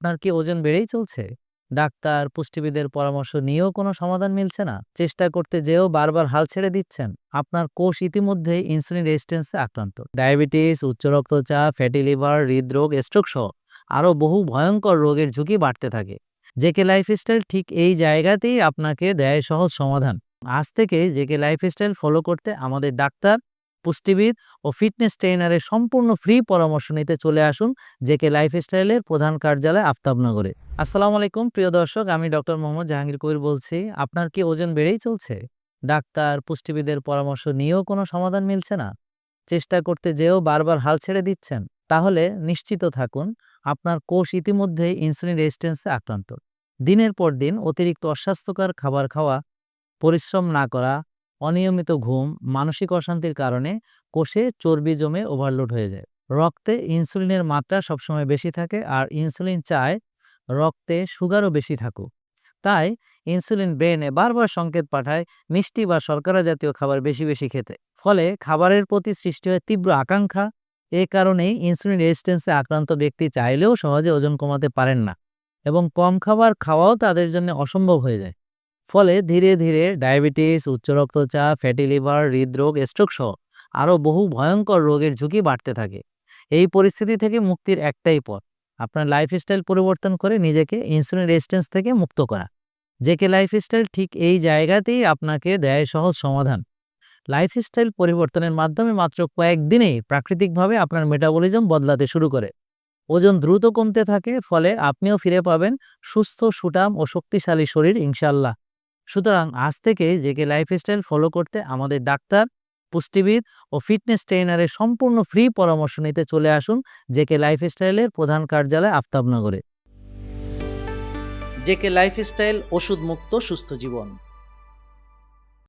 আপনার কি ওজন বেড়েই চলছে? ডাক্তার, পুষ্টিবিদের পরামর্শ নিয়েও কোনো সমাধান মিলছে না? চেষ্টা করতে যেয়েও বারবার হাল ছেড়ে দিচ্ছেন? আপনার কোষ ইতিমধ্যেই ইনসুলিন রেজিস্ট্যান্সে আক্রান্ত। ডায়াবেটিস, উচ্চ রক্তচাপ, ফ্যাটি লিভার, হৃদরোগ, স্ট্রোক সহ আরও বহু ভয়ঙ্কর রোগের ঝুঁকি বাড়তে থাকে। জেকে লাইফস্টাইল ঠিক এই জায়গাতেই আপনাকে দেয় সহজ সমাধান। আজ থেকে জেকে লাইফস্টাইল ফলো করতে আমাদের ডাক্তার, পুষ্টিবিদ ও ফিটনেস ট্রেইনারের সম্পূর্ণ ফ্রি পরামর্শ নিতে চলে আসুন জেকে লাইফস্টাইলের প্রধান কার্যালয় আফতাবনগরে। আসসালামু আলাইকুম প্রিয় দর্শক, আমি ডক্টর মোহাম্মদ জাহাঙ্গীর কবির বলছি। আপনার কি ওজন বেড়েই চলছে? ডাক্তার, পুষ্টিবিদের পরামর্শ নিয়েও কোনো সমাধান মিলছে না? চেষ্টা করতে যেয়েও বারবার হাল ছেড়ে দিচ্ছেন? তাহলে নিশ্চিত থাকুন, আপনার কোষ ইতিমধ্যেই ইনসুলিন রেজিস্ট্যান্সে আক্রান্ত। দিনের পর দিন অতিরিক্ত অস্বাস্থ্যকর খাবার খাওয়া, পরিশ্রম না করা, অনিয়মিত ঘুম, মানসিক অশান্তির কারণে কোষে চর্বি জমে ওভারলোড হয়ে যায়। রক্তে ইনসুলিনের মাত্রা সবসময় বেশি থাকে, আর ইনসুলিন চায় রক্তে সুগারও বেশি থাকুক। তাই ইনসুলিন ব্রেনে বারবার সংকেত পাঠায় মিষ্টি বা শর্করা জাতীয় খাবার বেশি বেশি খেতে। ফলে খাবারের প্রতি সৃষ্টি হয় তীব্র আকাঙ্ক্ষা। এ কারণেই ইনসুলিন রেজিস্ট্যান্সে আক্রান্ত ব্যক্তি চাইলেও সহজে ওজন কমাতে পারেন না, এবং কম খাবার খাওয়াও তাদের জন্য অসম্ভব হয়ে যায়। ফলে ধীরে ধীরে ডায়াবেটিস, উচ্চ রক্তচাপ, ফ্যাটি লিভার, হৃদরোগ, স্ট্রোক সহ আরও বহু ভয়ঙ্কর রোগের ঝুঁকি বাড়তে থাকে। এই পরিস্থিতি থেকে মুক্তির একটাই পথ, আপনার লাইফস্টাইল পরিবর্তন করে নিজেকে ইনসুলিন রেজিস্ট্যান্স থেকে মুক্ত করা। জেকে লাইফস্টাইল ঠিক এই জায়গাতেই আপনাকে দেয় সহজ সমাধান। লাইফস্টাইল পরিবর্তনের মাধ্যমে মাত্র কয়েকদিনেই প্রাকৃতিকভাবে আপনার মেটাবলিজম বদলাতে শুরু করে। ওজন দ্রুত কমতে থাকে, ফলে আপনিও ফিরে পাবেন সুস্থ, সুঠাম ও শক্তিশালী শরীর ইনশাল্লাহ। সুতরাং আজ থেকে জেকে লাইফস্টাইল ফলো করতে আমাদের ডাক্তার, পুষ্টিবিদ ও ফিটনেস ট্রেইনারের সম্পূর্ণ ফ্রি পরামর্শ নিতে চলে আসুন জেকে লাইফস্টাইলের প্রধান কার্যালয় আফতাবনগরে। জেকে লাইফস্টাইল, ওষুধ মুক্ত সুস্থ জীবন।